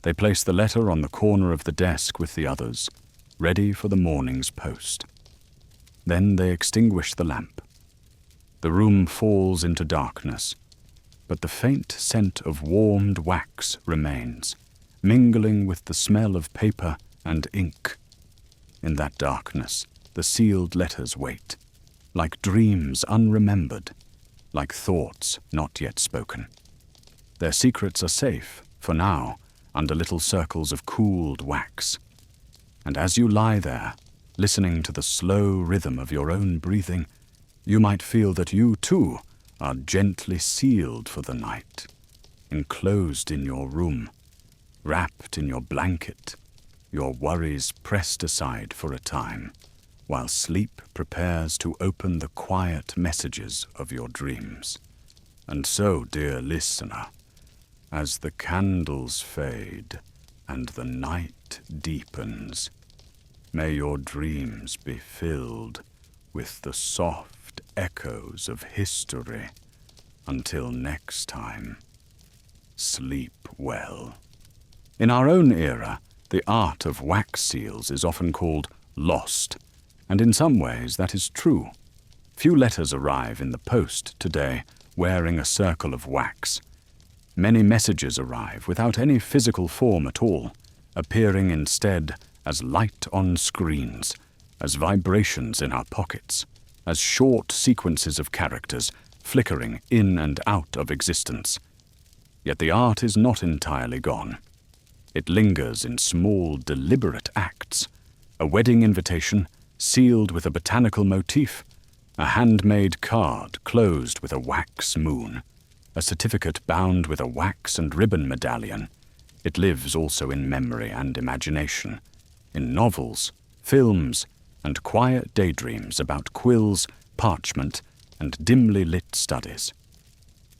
They place the letter on the corner of the desk with the others, ready for the morning's post. Then they extinguish the lamp. The room falls into darkness, but the faint scent of warmed wax remains, mingling with the smell of paper and ink. In that darkness, the sealed letters wait, like dreams unremembered, like thoughts not yet spoken. Their secrets are safe, for now, under little circles of cooled wax. And as you lie there, listening to the slow rhythm of your own breathing, you might feel that you, too, are gently sealed for the night, enclosed in your room, wrapped in your blanket, your worries pressed aside for a time, while sleep prepares to open the quiet messages of your dreams. And so, dear listener, as the candles fade and the night deepens, may your dreams be filled with the soft echoes of history. Until next time, sleep well. In our own era, the art of wax seals is often called lost, and in some ways that is true. Few letters arrive in the post today wearing a circle of wax. Many messages arrive without any physical form at all, appearing instead as light on screens, as vibrations in our pockets, as short sequences of characters flickering in and out of existence. Yet the art is not entirely gone. It lingers in small, deliberate acts. A wedding invitation sealed with a botanical motif, a handmade card closed with a wax moon, a certificate bound with a wax and ribbon medallion. It lives also in memory and imagination, in novels, films, and quiet daydreams about quills, parchment, and dimly lit studies.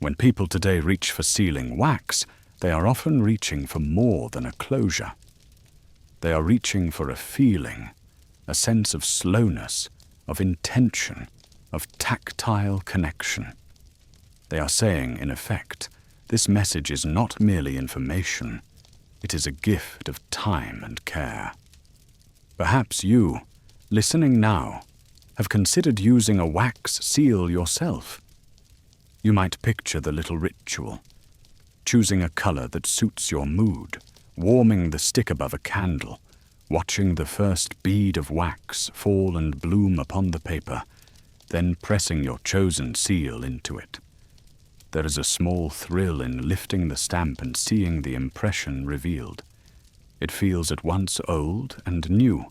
When people today reach for sealing wax, they are often reaching for more than a closure. They are reaching for a feeling, a sense of slowness, of intention, of tactile connection. They are saying, in effect, this message is not merely information, it is a gift of time and care. Perhaps you, listening now, have considered using a wax seal yourself. You might picture the little ritual, choosing a color that suits your mood, warming the stick above a candle, watching the first bead of wax fall and bloom upon the paper, then pressing your chosen seal into it. There is a small thrill in lifting the stamp and seeing the impression revealed. It feels at once old and new,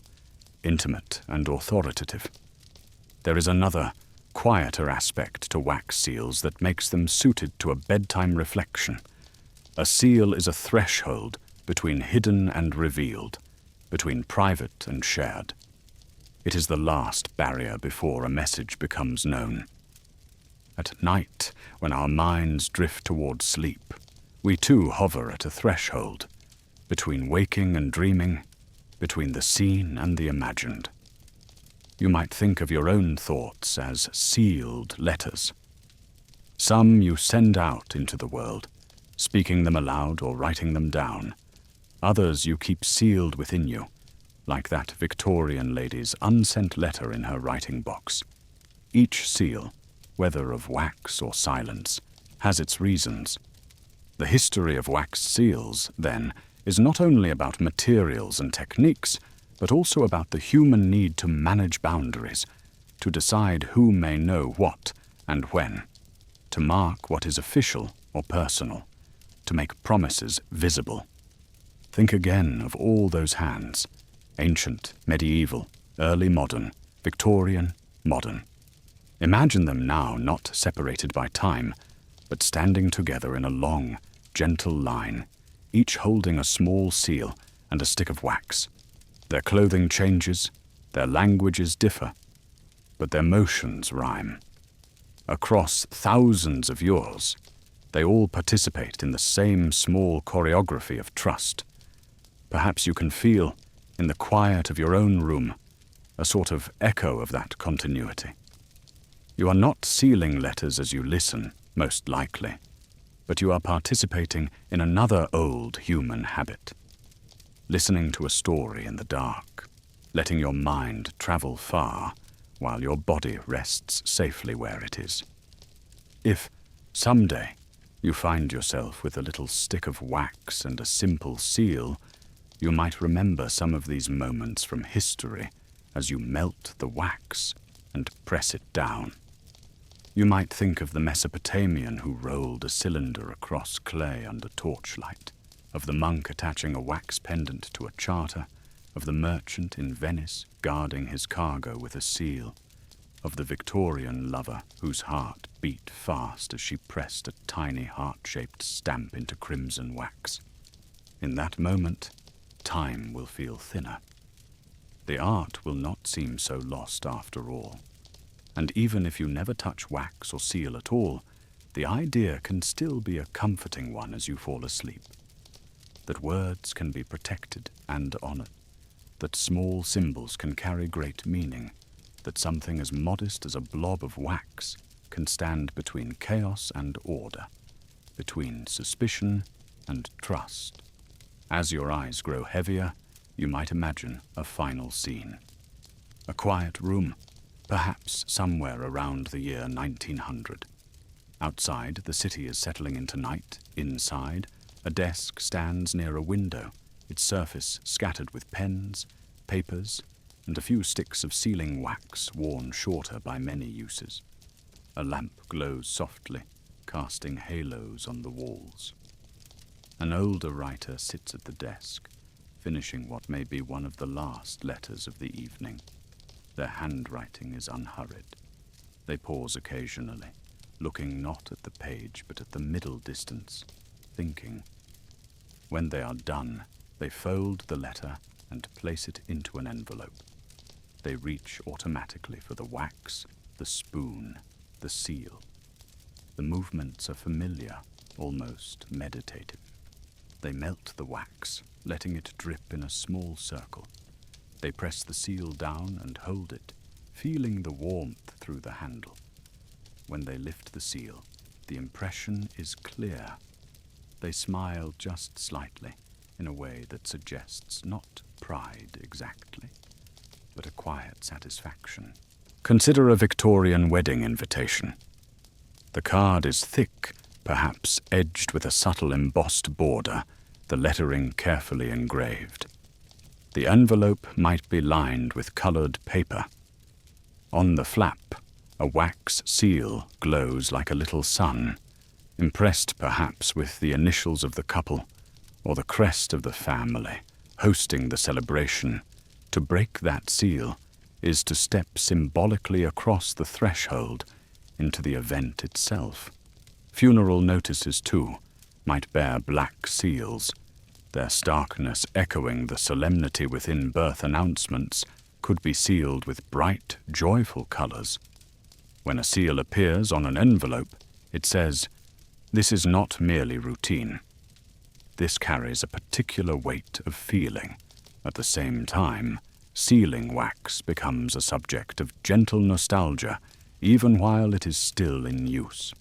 intimate and authoritative. There is another, quieter aspect to wax seals that makes them suited to a bedtime reflection. A seal is a threshold between hidden and revealed, between private and shared. It is the last barrier before a message becomes known. At night, when our minds drift toward sleep, we too hover at a threshold, between waking and dreaming, between the seen and the imagined. You might think of your own thoughts as sealed letters. Some you send out into the world, speaking them aloud or writing them down. Others you keep sealed within you, like that Victorian lady's unsent letter in her writing box. Each seal, whether of wax or silence, has its reasons. The history of wax seals, then, is not only about materials and techniques, but also about the human need to manage boundaries, to decide who may know what and when, to mark what is official or personal, to make promises visible. Think again of all those hands, ancient, medieval, early modern, Victorian, modern. Imagine them now not separated by time, but standing together in a long, gentle line, each holding a small seal and a stick of wax. Their clothing changes, their languages differ, but their motions rhyme. Across thousands of years, they all participate in the same small choreography of trust. Perhaps you can feel, in the quiet of your own room, a sort of echo of that continuity. You are not sealing letters as you listen, most likely, but you are participating in another old human habit, listening to a story in the dark, letting your mind travel far while your body rests safely where it is. If, someday, you find yourself with a little stick of wax and a simple seal, you might remember some of these moments from history as you melt the wax and press it down. You might think of the Mesopotamian who rolled a cylinder across clay under torchlight, of the monk attaching a wax pendant to a charter, of the merchant in Venice guarding his cargo with a seal, of the Victorian lover whose heart beat fast as she pressed a tiny heart-shaped stamp into crimson wax. In that moment, time will feel thinner. The art will not seem so lost after all. And even if you never touch wax or seal at all, the idea can still be a comforting one as you fall asleep. That words can be protected and honored, that small symbols can carry great meaning, that something as modest as a blob of wax can stand between chaos and order, between suspicion and trust. As your eyes grow heavier, you might imagine a final scene. A quiet room, perhaps somewhere around the year 1900. Outside, the city is settling into night. Inside, a desk stands near a window, its surface scattered with pens, papers, and a few sticks of sealing wax worn shorter by many uses. A lamp glows softly, casting halos on the walls. An older writer sits at the desk, finishing what may be one of the last letters of the evening. Their handwriting is unhurried. They pause occasionally, looking not at the page but at the middle distance, thinking. When they are done, they fold the letter and place it into an envelope. They reach automatically for the wax, the spoon, the seal. The movements are familiar, almost meditative. They melt the wax, letting it drip in a small circle. They press the seal down and hold it, feeling the warmth through the handle. When they lift the seal, the impression is clear. They smile just slightly, in a way that suggests not pride exactly, but a quiet satisfaction. Consider a Victorian wedding invitation. The card is thick, perhaps edged with a subtle embossed border, the lettering carefully engraved. The envelope might be lined with colored paper. On the flap, a wax seal glows like a little sun, impressed perhaps with the initials of the couple or the crest of the family hosting the celebration. To break that seal is to step symbolically across the threshold into the event itself. Funeral notices, too, might bear black seals, their starkness echoing the solemnity within birth announcements could be sealed with bright, joyful colors. When a seal appears on an envelope, it says, "This is not merely routine. This carries a particular weight of feeling." At the same time, sealing wax becomes a subject of gentle nostalgia, even while it is still in use.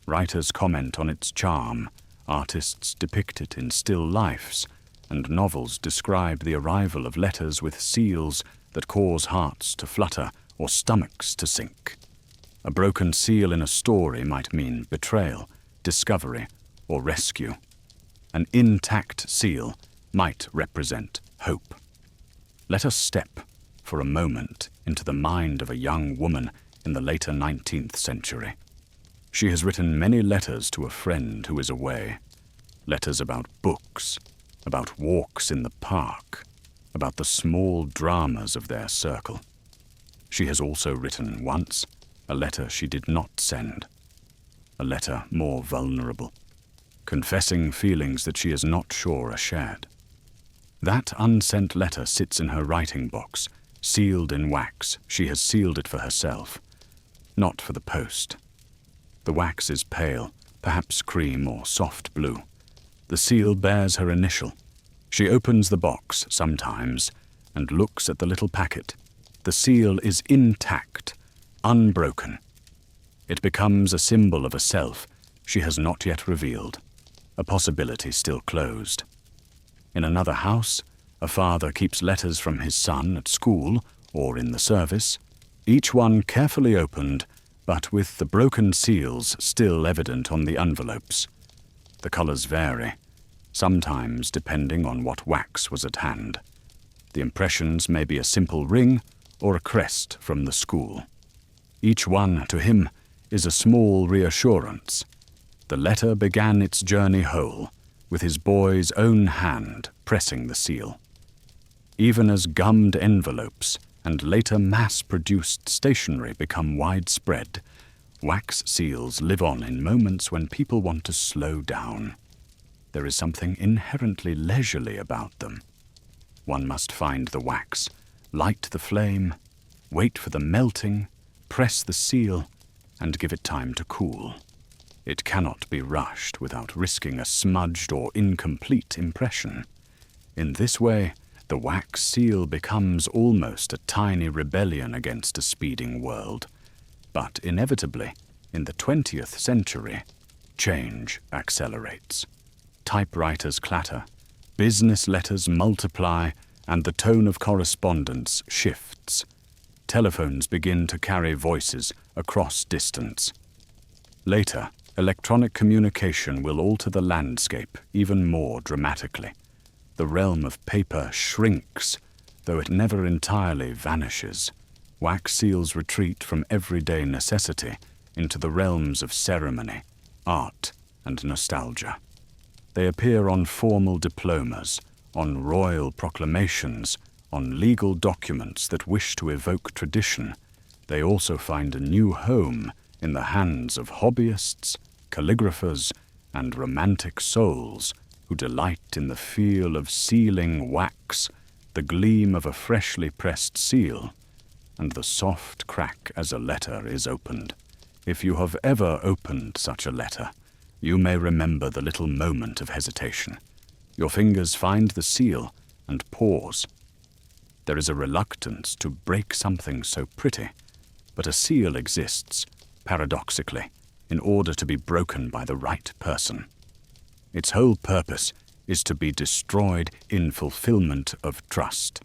Writers comment on its charm, artists depict it in still lifes, and novels describe the arrival of letters with seals that cause hearts to flutter or stomachs to sink. A broken seal in a story might mean betrayal, discovery, or rescue. An intact seal might represent hope. Let us step, for a moment, into the mind of a young woman in the later 19th century. She has written many letters to a friend who is away. Letters about books, about walks in the park, about the small dramas of their circle. She has also written once a letter she did not send, a letter more vulnerable, confessing feelings that she is not sure are shared. That unsent letter sits in her writing box, sealed in wax. She has sealed it for herself, not for the post. The wax is pale, perhaps cream or soft blue. The seal bears her initial. She opens the box sometimes and looks at the little packet. The seal is intact, unbroken. It becomes a symbol of a self she has not yet revealed, a possibility still closed. In another house, a father keeps letters from his son at school or in the service, each one carefully opened, but with the broken seals still evident on the envelopes. The colors vary, sometimes depending on what wax was at hand. The impressions may be a simple ring or a crest from the school. Each one, to him, is a small reassurance. The letter began its journey whole, with his boy's own hand pressing the seal. Even as gummed envelopes and later mass-produced stationery become widespread, wax seals live on in moments when people want to slow down. There is something inherently leisurely about them. One must find the wax, light the flame, wait for the melting, press the seal, and give it time to cool. It cannot be rushed without risking a smudged or incomplete impression. In this way, the wax seal becomes almost a tiny rebellion against a speeding world. But inevitably, in the 20th century, change accelerates. Typewriters clatter, business letters multiply, and the tone of correspondence shifts. Telephones begin to carry voices across distance. Later, electronic communication will alter the landscape even more dramatically. The realm of paper shrinks, though it never entirely vanishes. Wax seals retreat from everyday necessity into the realms of ceremony, art, and nostalgia. They appear on formal diplomas, on royal proclamations, on legal documents that wish to evoke tradition. They also find a new home in the hands of hobbyists, calligraphers, and romantic souls who delight in the feel of sealing wax, the gleam of a freshly pressed seal, and the soft crack as a letter is opened. If you have ever opened such a letter, you may remember the little moment of hesitation. Your fingers find the seal and pause. There is a reluctance to break something so pretty, but a seal exists, paradoxically, in order to be broken by the right person. Its whole purpose is to be destroyed in fulfillment of trust.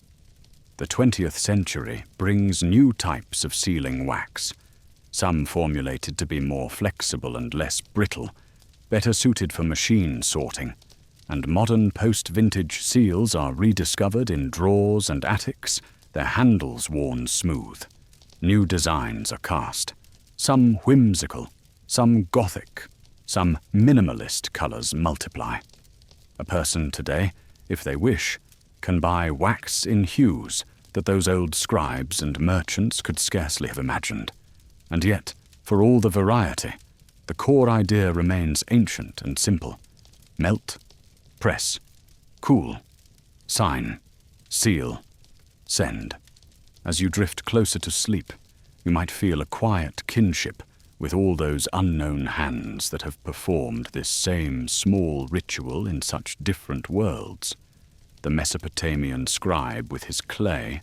The 20th century brings new types of sealing wax, some formulated to be more flexible and less brittle, better suited for machine sorting, and modern post-vintage seals are rediscovered in drawers and attics, their handles worn smooth. New designs are cast, some whimsical, some Gothic, some minimalist colors multiply. A person today, if they wish, can buy wax in hues that those old scribes and merchants could scarcely have imagined. And yet, for all the variety, the core idea remains ancient and simple. Melt, press, cool, sign, seal, send. As you drift closer to sleep, you might feel a quiet kinship with all those unknown hands that have performed this same small ritual in such different worlds. The Mesopotamian scribe with his clay,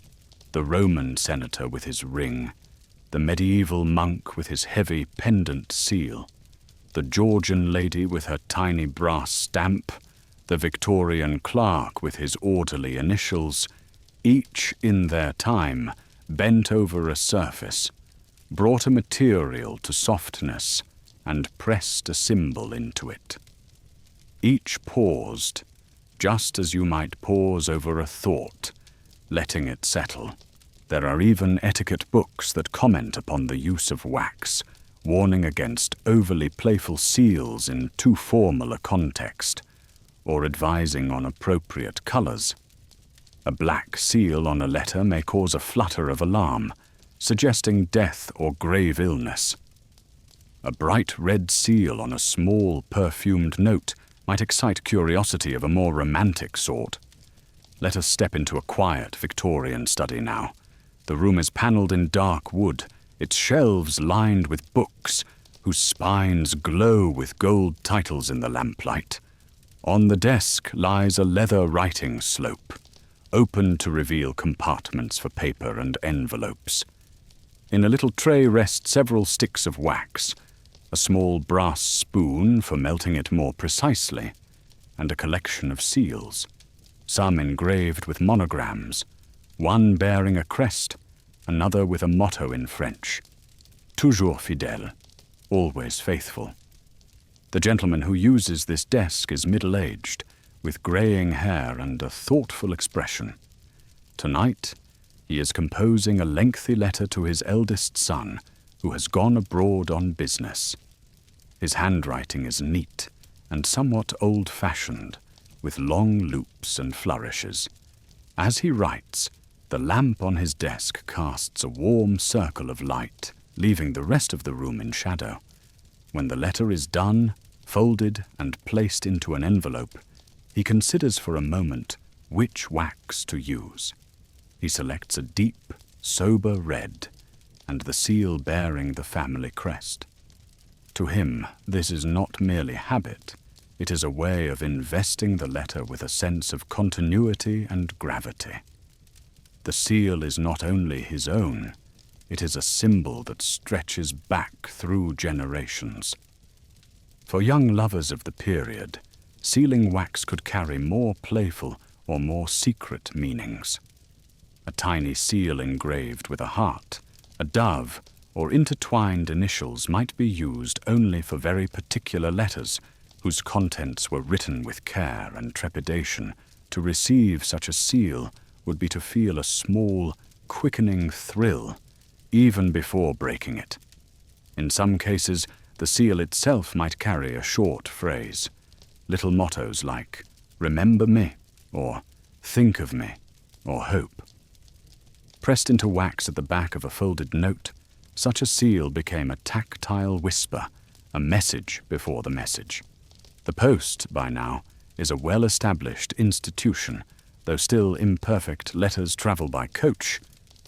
the Roman senator with his ring, the medieval monk with his heavy pendant seal, the Georgian lady with her tiny brass stamp, the Victorian clerk with his orderly initials, each in their time bent over a surface, brought a material to softness, and pressed a symbol into it. Each paused, just as you might pause over a thought, letting it settle. There are even etiquette books that comment upon the use of wax, warning against overly playful seals in too formal a context, or advising on appropriate colors. A black seal on a letter may cause a flutter of alarm, suggesting death or grave illness. A bright red seal on a small perfumed note might excite curiosity of a more romantic sort. Let us step into a quiet Victorian study now. The room is panelled in dark wood, its shelves lined with books, whose spines glow with gold titles in the lamplight. On the desk lies a leather writing slope, open to reveal compartments for paper and envelopes. In a little tray rest several sticks of wax, a small brass spoon for melting it more precisely, and a collection of seals. some engraved with monograms, one bearing a crest, another with a motto in French, toujours fidèle, always faithful. The gentleman who uses this desk is middle-aged, with greying hair and a thoughtful expression. Tonight, he is composing a lengthy letter to his eldest son, who has gone abroad on business. His handwriting is neat and somewhat old-fashioned, with long loops and flourishes. As he writes, the lamp on his desk casts a warm circle of light, leaving the rest of the room in shadow. When the letter is done, folded and placed into an envelope, he considers for a moment which wax to use. He selects a deep, sober red, and the seal bearing the family crest. To him, this is not merely habit, it is a way of investing the letter with a sense of continuity and gravity. The seal is not only his own, it is a symbol that stretches back through generations. For young lovers of the period, sealing wax could carry more playful or more secret meanings. A tiny seal engraved with a heart, a dove, or intertwined initials might be used only for very particular letters, whose contents were written with care and trepidation. To receive such a seal would be to feel a small, quickening thrill, even before breaking it. In some cases, the seal itself might carry a short phrase, little mottos like, "Remember me," or "Think of me," or "Hope." Pressed into wax at the back of a folded note, such a seal became a tactile whisper, a message before the message. The post, by now, is a well-established institution, though still imperfect. Letters travel by coach,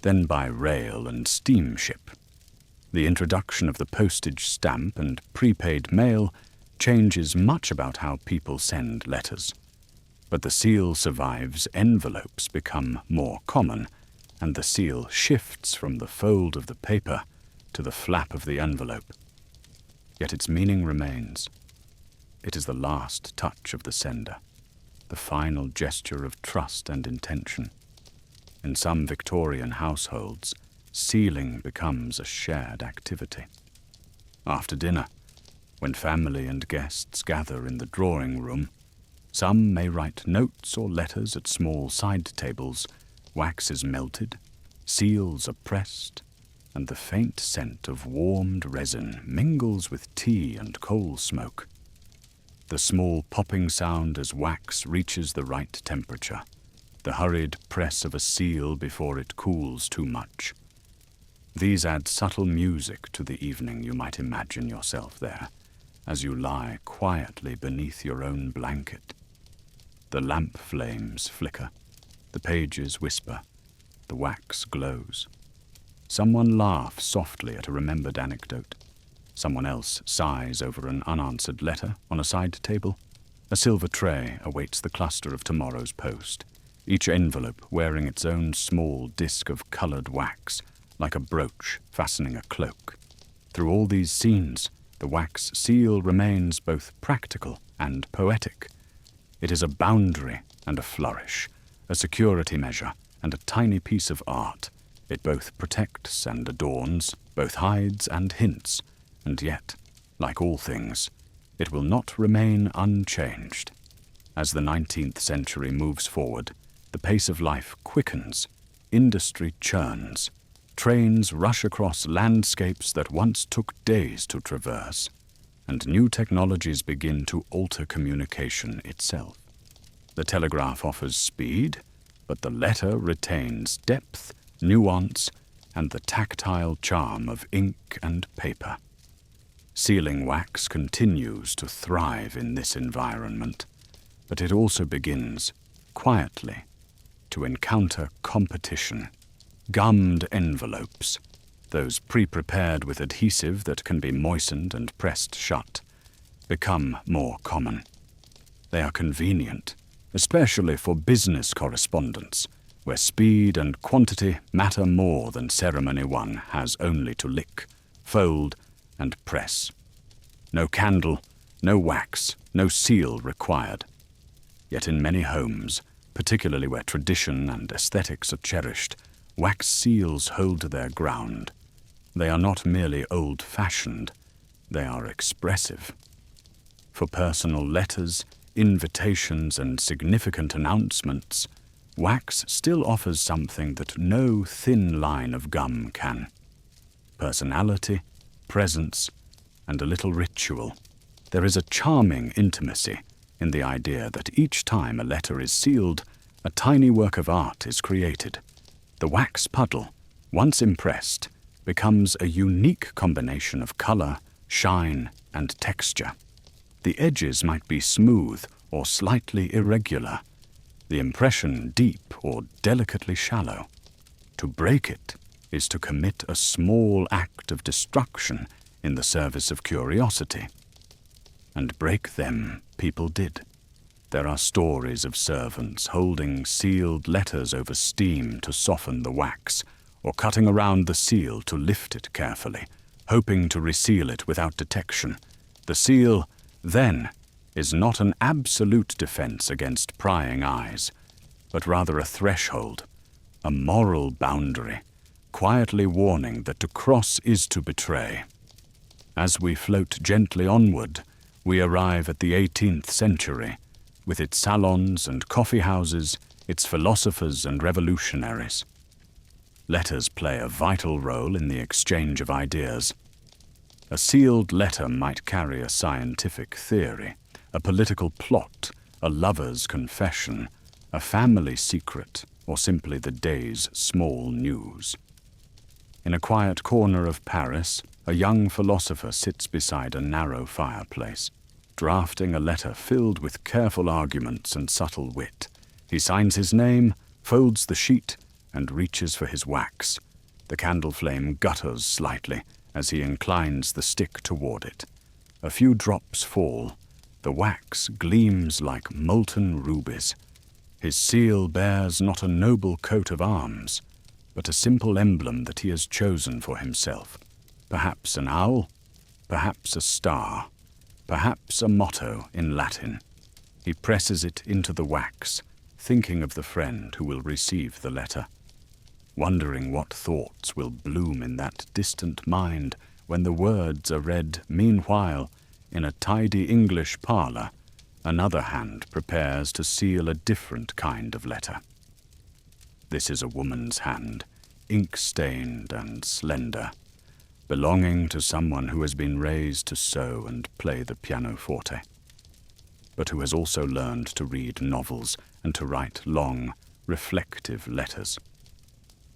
then by rail and steamship. The introduction of the postage stamp and prepaid mail changes much about how people send letters. But the seal survives, envelopes become more common, and the seal shifts from the fold of the paper to the flap of the envelope. Yet its meaning remains. It is the last touch of the sender, the final gesture of trust and intention. In some Victorian households, sealing becomes a shared activity. After dinner, when family and guests gather in the drawing room, some may write notes or letters at small side tables, wax is melted, seals are pressed, and the faint scent of warmed resin mingles with tea and coal smoke. The small popping sound as wax reaches the right temperature, the hurried press of a seal before it cools too much. These add subtle music to the evening. You might imagine yourself there, as you lie quietly beneath your own blanket. The lamp flames flicker, the pages whisper, the wax glows. Someone laughs softly at a remembered anecdote. Someone else sighs over an unanswered letter on a side table. A silver tray awaits the cluster of tomorrow's post, each envelope wearing its own small disc of colored wax, like a brooch fastening a cloak. Through all these scenes, the wax seal remains both practical and poetic. It is a boundary and a flourish, a security measure and a tiny piece of art. It both protects and adorns, both hides and hints, and yet, like all things, it will not remain unchanged. As the 19th century moves forward, the pace of life quickens, industry churns, trains rush across landscapes that once took days to traverse, and new technologies begin to alter communication itself. The telegraph offers speed, but the letter retains depth, nuance, and the tactile charm of ink and paper. Sealing wax continues to thrive in this environment, but it also begins, quietly, to encounter competition. Gummed envelopes, those pre-prepared with adhesive that can be moistened and pressed shut, become more common. They are convenient, especially for business correspondence, where speed and quantity matter more than ceremony one has only to lick, fold, and press. No candle, no wax, no seal required. Yet in many homes, Particularly where tradition and aesthetics are cherished, wax seals hold their ground. They are not merely old-fashioned, they are expressive. For personal letters, invitations, and significant announcements, wax still offers something that no thin line of gum can. Personality, presence, and a little ritual. There is a charming intimacy in the idea that each time a letter is sealed, a tiny work of art is created. The wax puddle, once impressed, becomes a unique combination of color, shine, and texture. The edges might be smooth or slightly irregular, the impression deep or delicately shallow. To break it is to commit a small act of destruction in the service of curiosity. And break them people did. There are stories of servants holding sealed letters over steam to soften the wax, or cutting around the seal to lift it carefully, hoping to reseal it without detection. The seal, then, is not an absolute defense against prying eyes, but rather a threshold, a moral boundary, quietly warning that to cross is to betray. As we float gently onward, we arrive at the 18th century, with its salons and coffee houses, its philosophers and revolutionaries. Letters play a vital role in the exchange of ideas. A sealed letter might carry a scientific theory, a political plot, a lover's confession, a family secret, or simply the day's small news. In a quiet corner of Paris, a young philosopher sits beside a narrow fireplace, drafting a letter filled with careful arguments and subtle wit. He signs his name, folds the sheet, and reaches for his wax. The candle flame gutters slightly as he inclines the stick toward it. A few drops fall. The wax gleams like molten rubies. His seal bears not a noble coat of arms, but a simple emblem that he has chosen for himself. Perhaps an owl, perhaps a star, perhaps a motto in Latin. He presses it into the wax, thinking of the friend who will receive the letter, wondering what thoughts will bloom in that distant mind when the words are read. Meanwhile, in a tidy English parlor, another hand prepares to seal a different kind of letter. This is a woman's hand, ink-stained and slender, belonging to someone who has been raised to sew and play the pianoforte, but who has also learned to read novels and to write long, reflective letters.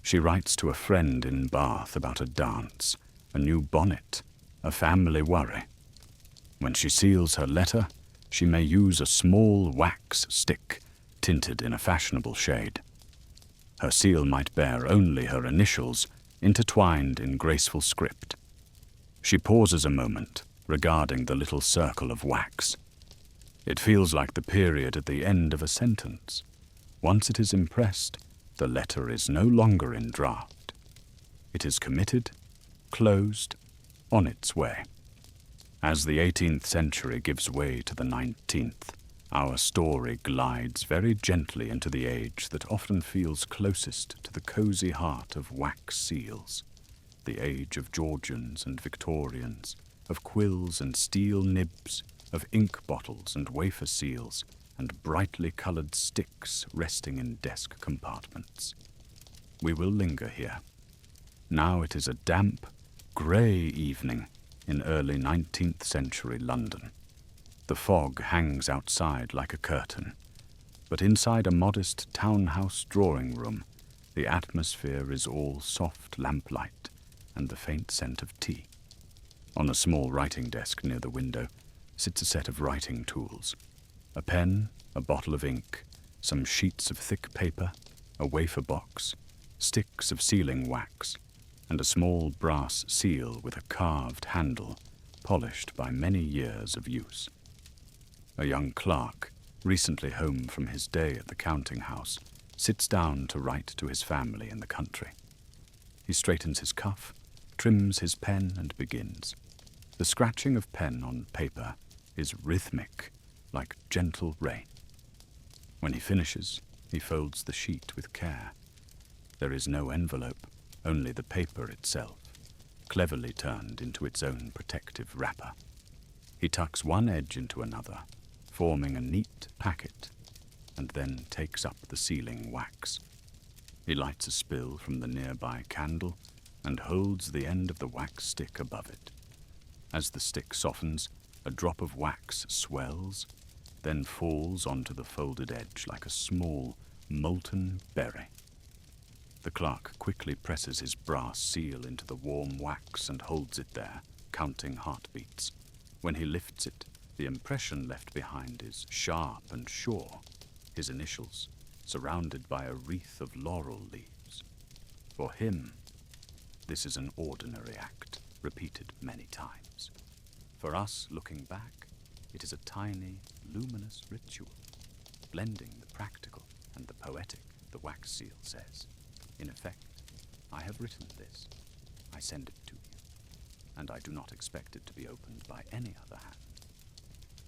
She writes to a friend in Bath about a dance, a new bonnet, a family worry. When she seals her letter, she may use a small wax stick tinted in a fashionable shade. Her seal might bear only her initials, intertwined in graceful script. She pauses a moment, regarding the little circle of wax. It feels like the period at the end of a sentence. Once it is impressed, the letter is no longer in draft. It is committed, closed, on its way. As the 18th century gives way to the 19th, our story glides very gently into the age that often feels closest to the cozy heart of wax seals, the age of Georgians and Victorians, of quills and steel nibs, of ink bottles and wafer seals, and brightly colored sticks resting in desk compartments. We will linger here. Now it is a damp, grey evening in early 19th century London. The fog hangs outside like a curtain, but inside a modest townhouse drawing room, the atmosphere is all soft lamplight and the faint scent of tea. On a small writing desk near the window sits a set of writing tools. A pen, a bottle of ink, some sheets of thick paper, a wafer box, sticks of sealing wax, and a small brass seal with a carved handle, polished by many years of use. A young clerk, recently home from his day at the counting house, sits down to write to his family in the country. He straightens his cuff, trims his pen, and begins. The scratching of pen on paper is rhythmic, like gentle rain. When he finishes, He folds the sheet with care. There is no envelope, only the paper itself, cleverly turned into its own protective wrapper. He tucks one edge into another, forming a neat packet, and then takes up the sealing wax. He lights a spill from the nearby candle and holds the end of the wax stick above it. As the stick softens, a drop of wax swells, then falls onto the folded edge like a small, molten berry. The clerk quickly presses his brass seal into the warm wax and holds it there, counting heartbeats. When he lifts it, the impression left behind is sharp and sure, his initials, surrounded by a wreath of laurel leaves. For him, this is an ordinary act, repeated many times. For us, looking back, it is a tiny, luminous ritual, blending the practical and the poetic, the wax seal says. In effect, I have written this. I send it to you, and I do not expect it to be opened by any other hand.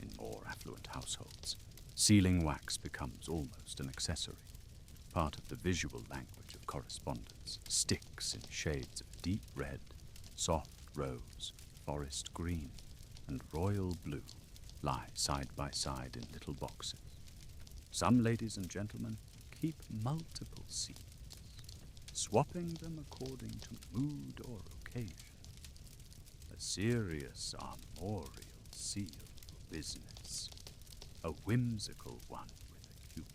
In more affluent households, sealing wax becomes almost an accessory, part of the visual language of correspondence. Sticks in shades of deep red, soft rose, forest green, and royal blue lie side by side in little boxes. Some ladies and gentlemen keep multiple seals, swapping them according to mood or occasion. A serious armorial seal for business, a whimsical one with a cupid,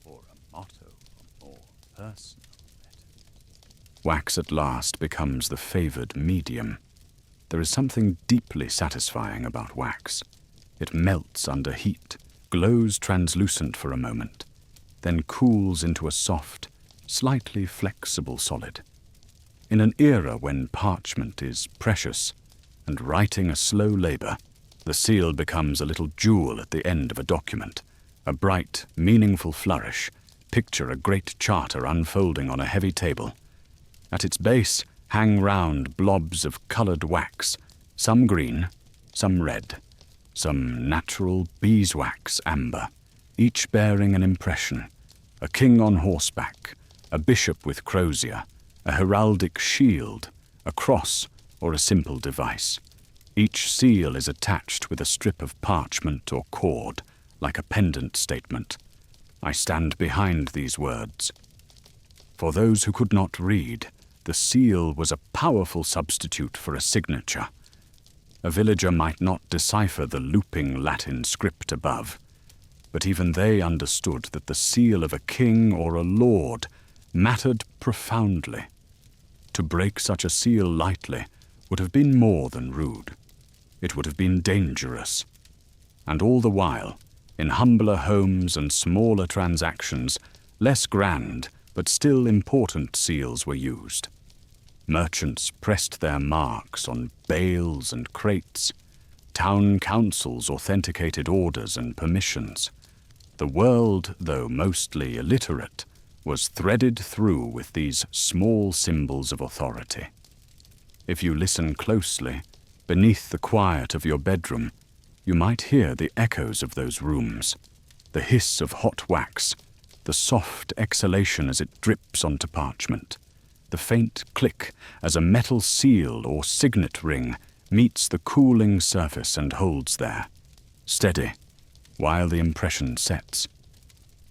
or a motto for more personal letters. Wax at last becomes the favored medium. There is something deeply satisfying about wax. It melts under heat, glows translucent for a moment, then cools into a soft, slightly flexible solid. In an era when parchment is precious and writing a slow labor, the seal becomes a little jewel at the end of a document, a bright, meaningful flourish. Picture a great charter unfolding on a heavy table. At its base hang round blobs of colored wax, some green, some red, some natural beeswax amber, each bearing an impression: a king on horseback, a bishop with crozier, a heraldic shield, a cross, or a simple device. Each seal is attached with a strip of parchment or cord, like a pendant statement. I stand behind these words. For those who could not read, the seal was a powerful substitute for a signature. A villager might not decipher the looping Latin script above, but even they understood that the seal of a king or a lord mattered profoundly. To break such a seal lightly would have been more than rude. It would have been dangerous. And all the while, in humbler homes and smaller transactions, less grand but still important seals were used. Merchants pressed their marks on bales and crates. Town councils authenticated orders and permissions. The world, though mostly illiterate, was threaded through with these small symbols of authority. If you listen closely, beneath the quiet of your bedroom, you might hear the echoes of those rooms, the hiss of hot wax, the soft exhalation as it drips onto parchment, the faint click as a metal seal or signet ring meets the cooling surface and holds there, steady, while the impression sets.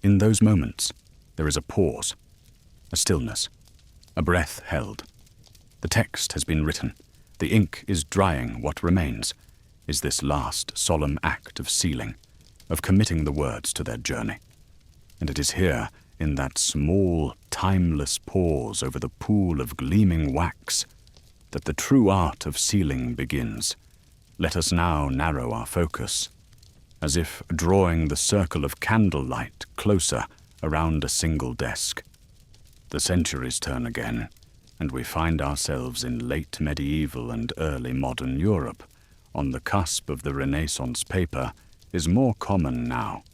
In those moments, there is a pause, a stillness, a breath held. The text has been written. The ink is drying. What remains is this last solemn act of sealing, of committing the words to their journey. And it is here, in that small, timeless pause over the pool of gleaming wax, that the true art of sealing begins. Let us now narrow our focus, as if drawing the circle of candlelight closer around a single desk. The centuries turn again, and we find ourselves in late medieval and early modern Europe. On the cusp of the Renaissance, paper is more common now.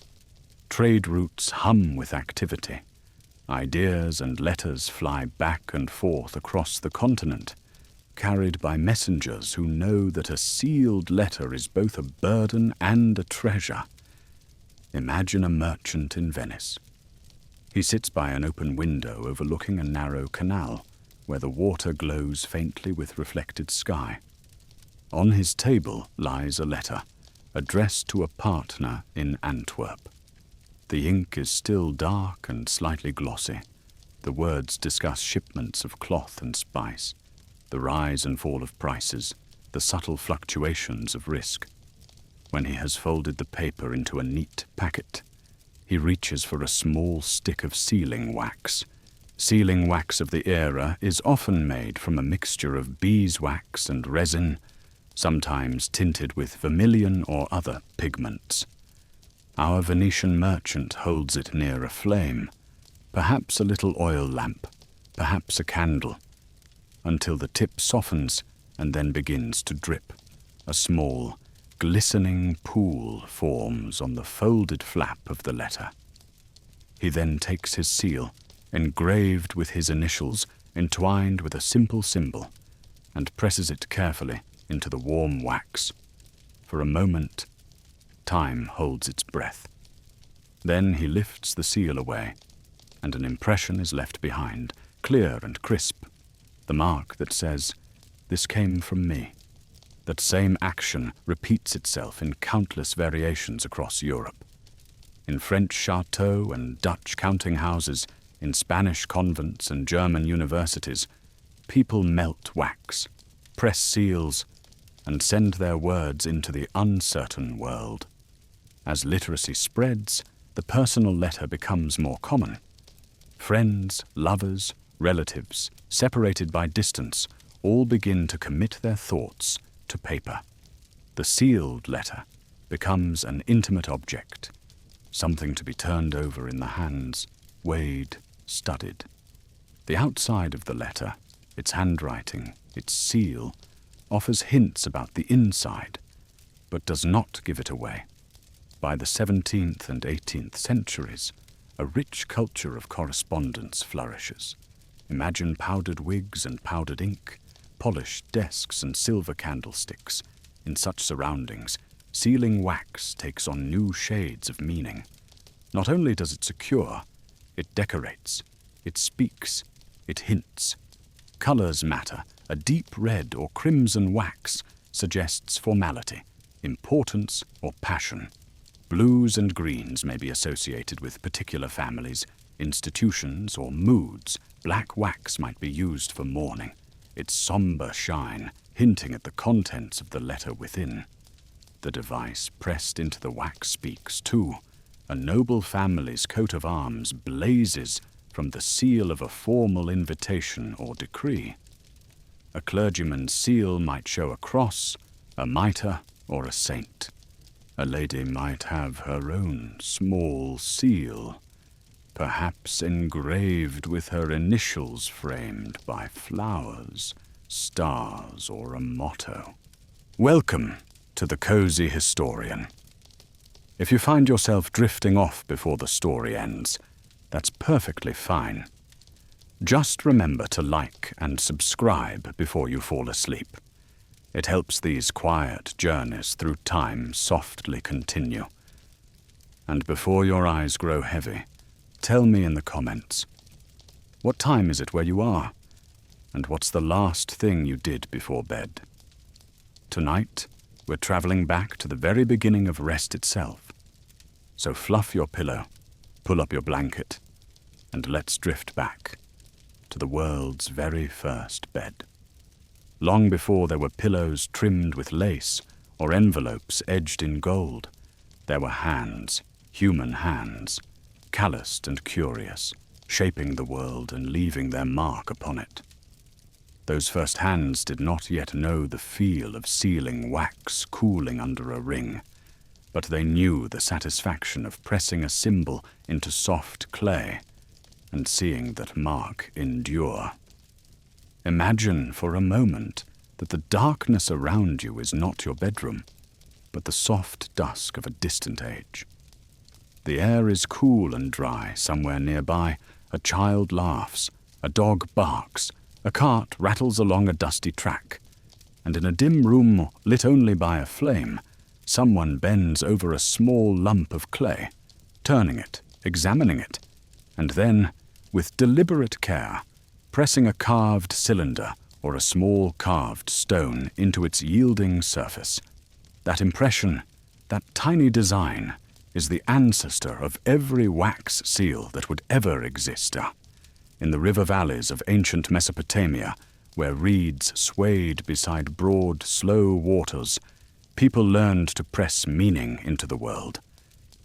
Trade routes hum with activity. Ideas and letters fly back and forth across the continent, carried by messengers who know that a sealed letter is both a burden and a treasure. Imagine a merchant in Venice. He sits by an open window overlooking a narrow canal, where the water glows faintly with reflected sky. On his table lies a letter, addressed to a partner in Antwerp. The ink is still dark and slightly glossy. The words discuss shipments of cloth and spice, the rise and fall of prices, the subtle fluctuations of risk. When he has folded the paper into a neat packet, he reaches for a small stick of sealing wax. Sealing wax of the era is often made from a mixture of beeswax and resin, sometimes tinted with vermilion or other pigments. Our Venetian merchant holds it near a flame, perhaps a little oil lamp, perhaps a candle, until the tip softens and then begins to drip. A small, glistening pool forms on the folded flap of the letter. He then takes his seal, engraved with his initials, entwined with a simple symbol, and presses it carefully into the warm wax. For a moment, time holds its breath. Then he lifts the seal away, and an impression is left behind, clear and crisp, the mark that says, "This came from me." That same action repeats itself in countless variations across Europe. In French chateaux and Dutch counting houses, in Spanish convents and German universities, people melt wax, press seals, and send their words into the uncertain world. As literacy spreads, the personal letter becomes more common. Friends, lovers, relatives, separated by distance, all begin to commit their thoughts to paper. The sealed letter becomes an intimate object, something to be turned over in the hands, weighed, studied. The outside of the letter, its handwriting, its seal, offers hints about the inside, but does not give it away. By the 17th and 18th centuries, a rich culture of correspondence flourishes. Imagine powdered wigs and powdered ink, polished desks and silver candlesticks. In such surroundings, sealing wax takes on new shades of meaning. Not only does it secure, it decorates, it speaks, it hints. Colors matter. A deep red or crimson wax suggests formality, importance, or passion. Blues and greens may be associated with particular families, institutions, or moods. Black wax might be used for mourning, its somber shine hinting at the contents of the letter within. The device pressed into the wax speaks too. A noble family's coat of arms blazes from the seal of a formal invitation or decree. A clergyman's seal might show a cross, a mitre, or a saint. A lady might have her own small seal, perhaps engraved with her initials framed by flowers, stars, or a motto. Welcome to the Cozy Historian. If you find yourself drifting off before the story ends, that's perfectly fine. Just remember to like and subscribe before you fall asleep. It helps these quiet journeys through time softly continue. And before your eyes grow heavy, tell me in the comments, what time is it where you are? And what's the last thing you did before bed? Tonight, we're traveling back to the very beginning of rest itself. So fluff your pillow, pull up your blanket, and let's drift back to the world's very first bed. Long before there were pillows trimmed with lace or envelopes edged in gold, there were hands, human hands, calloused and curious, shaping the world and leaving their mark upon it. Those first hands did not yet know the feel of sealing wax cooling under a ring, but they knew the satisfaction of pressing a symbol into soft clay and seeing that mark endure. Imagine for a moment that the darkness around you is not your bedroom, but the soft dusk of a distant age. The air is cool and dry somewhere nearby. A child laughs, a dog barks, a cart rattles along a dusty track, and in a dim room lit only by a flame, someone bends over a small lump of clay, turning it, examining it, and then, with deliberate care, pressing a carved cylinder or a small carved stone into its yielding surface. That impression, that tiny design, is the ancestor of every wax seal that would ever exist. In the river valleys of ancient Mesopotamia, where reeds swayed beside broad, slow waters, people learned to press meaning into the world.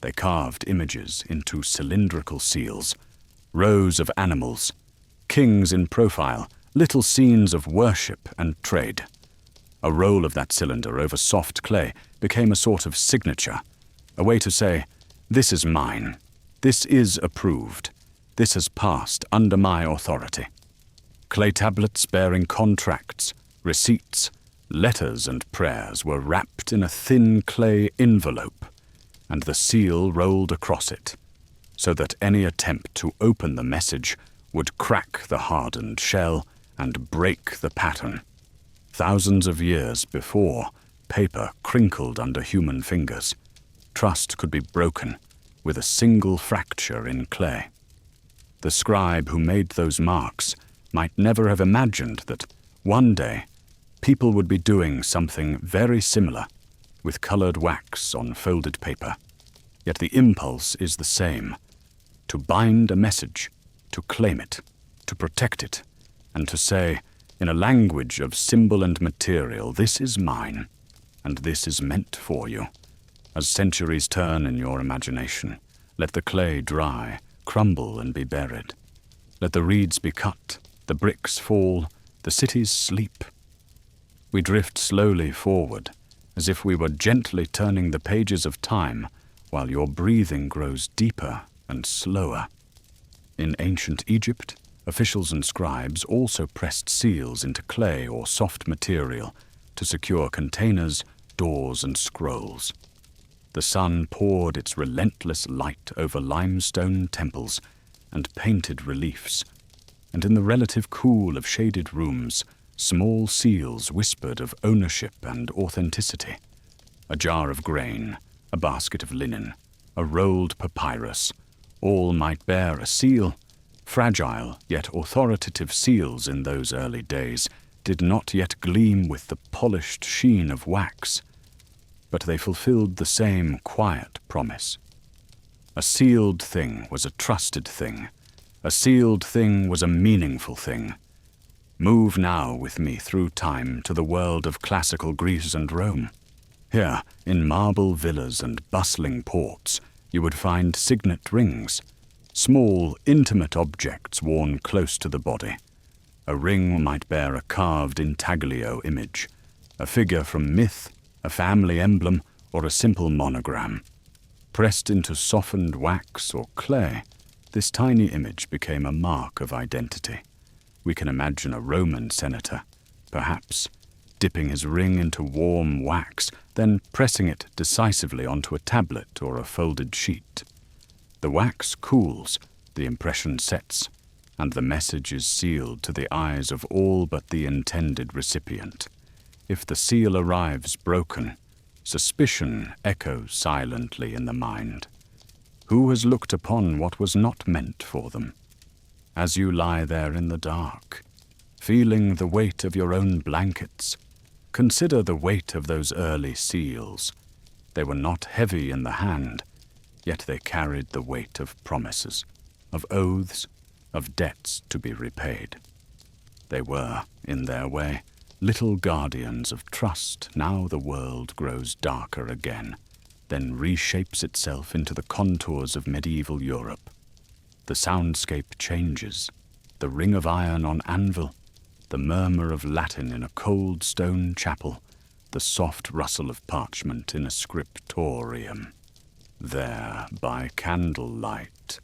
They carved images into cylindrical seals, rows of animals, kings in profile, little scenes of worship and trade. A roll of that cylinder over soft clay became a sort of signature, a way to say, "This is mine, this is approved, this has passed under my authority." Clay tablets bearing contracts, receipts, letters and prayers were wrapped in a thin clay envelope, and the seal rolled across it, so that any attempt to open the message would crack the hardened shell and break the pattern. Thousands of years before, paper crinkled under human fingers. Trust could be broken with a single fracture in clay. The scribe who made those marks might never have imagined that one day people would be doing something very similar with colored wax on folded paper. Yet the impulse is the same: to bind a message, to claim it, to protect it, and to say, in a language of symbol and material, "This is mine, and this is meant for you." As centuries turn in your imagination, let the clay dry, crumble and be buried. Let the reeds be cut, the bricks fall, the cities sleep. We drift slowly forward, as if we were gently turning the pages of time, while your breathing grows deeper and slower. In ancient Egypt, officials and scribes also pressed seals into clay or soft material to secure containers, doors, and scrolls. The sun poured its relentless light over limestone temples and painted reliefs, and in the relative cool of shaded rooms, small seals whispered of ownership and authenticity. A jar of grain, a basket of linen, a rolled papyrus, all might bear a seal. Fragile yet authoritative seals in those early days did not yet gleam with the polished sheen of wax, but they fulfilled the same quiet promise. A sealed thing was a trusted thing. A sealed thing was a meaningful thing. Move now with me through time to the world of classical Greece and Rome. Here, in marble villas and bustling ports, you would find signet rings, small, intimate objects worn close to the body. A ring might bear a carved intaglio image, a figure from myth, a family emblem, or a simple monogram. Pressed into softened wax or clay, this tiny image became a mark of identity. We can imagine a Roman senator, perhaps, dipping his ring into warm wax, then pressing it decisively onto a tablet or a folded sheet. The wax cools, the impression sets, and the message is sealed to the eyes of all but the intended recipient. If the seal arrives broken, suspicion echoes silently in the mind. Who has looked upon what was not meant for them? As you lie there in the dark, feeling the weight of your own blankets, consider the weight of those early seals. They were not heavy in the hand, yet they carried the weight of promises, of oaths, of debts to be repaid. They were, in their way, little guardians of trust. Now the world grows darker again, then reshapes itself into the contours of medieval Europe. The soundscape changes, the ring of iron on anvil, the murmur of Latin in a cold stone chapel, the soft rustle of parchment in a scriptorium. There, by candlelight,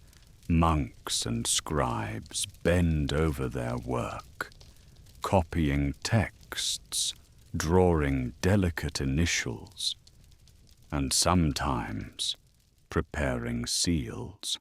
monks and scribes bend over their work, copying texts, drawing delicate initials, and sometimes preparing seals.